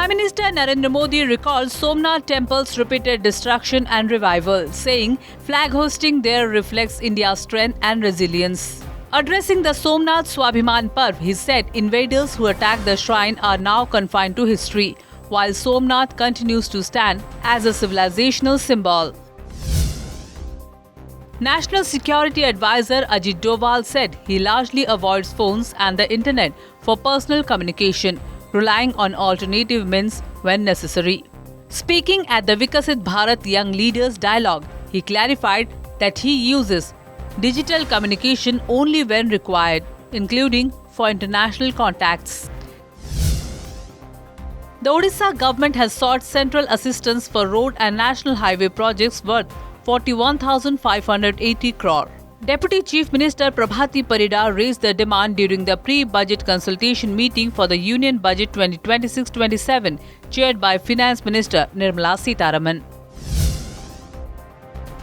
Prime Minister Narendra Modi recalled Somnath Temple's repeated destruction and revival, saying flag hosting there reflects India's strength and resilience. Addressing the Somnath Swabhiman Parv, he said invaders who attacked the shrine are now confined to history, while Somnath continues to stand as a civilizational symbol. National Security Advisor Ajit Doval said he largely avoids phones and the internet for personal communication, relying on alternative means when necessary. Speaking at the Vikasit Bharat Young Leaders Dialogue, he clarified that he uses digital communication only when required, including for international contacts. The Odisha government has sought central assistance for road and national highway projects worth 41,580 crore. Deputy Chief Minister Prabhati Parida raised the demand during the pre-budget consultation meeting for the Union Budget 2026-27, chaired by Finance Minister Nirmala Sitharaman.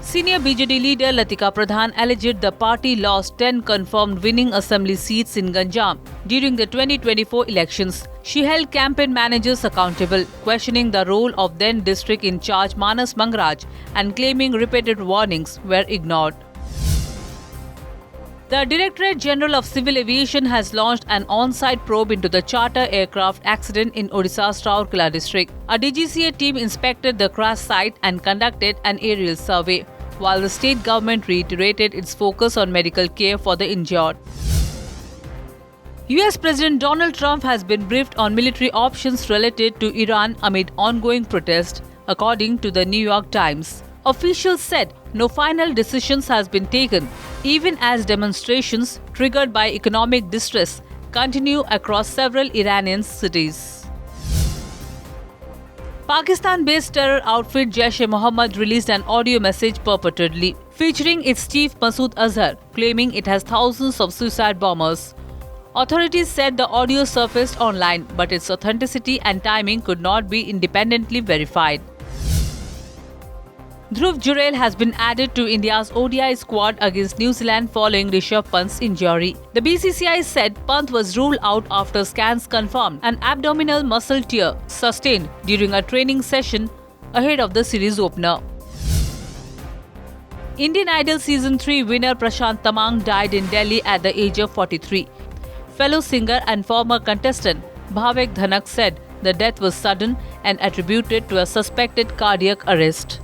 Senior BJD leader Latika Pradhan alleged the party lost 10 confirmed winning assembly seats in Ganjam during the 2024 elections. She held campaign managers accountable, questioning the role of then district in charge Manas Mangraj and claiming repeated warnings were ignored. The Directorate General of Civil Aviation has launched an on-site probe into the charter aircraft accident in Odisha's Rourkela district. A DGCA team inspected the crash site and conducted an aerial survey, while the state government reiterated its focus on medical care for the injured. US President Donald Trump has been briefed on military options related to Iran amid ongoing protests, according to the New York Times. Officials said no final decisions has been taken, even as demonstrations triggered by economic distress continue across several Iranian cities. Pakistan-based terror outfit Jaish-e-Mohammed released an audio message purportedly featuring its chief Masood Azhar, claiming it has thousands of suicide bombers. Authorities said the audio surfaced online, but its authenticity and timing could not be independently verified. Dhruv Jurel has been added to India's ODI squad against New Zealand following Rishabh Pant's injury. The BCCI said Pant was ruled out after scans confirmed an abdominal muscle tear sustained during a training session ahead of the series opener. Indian Idol Season 3 winner Prashant Tamang died in Delhi at the age of 43. Fellow singer and former contestant Bhavik Dhanak said the death was sudden and attributed to a suspected cardiac arrest.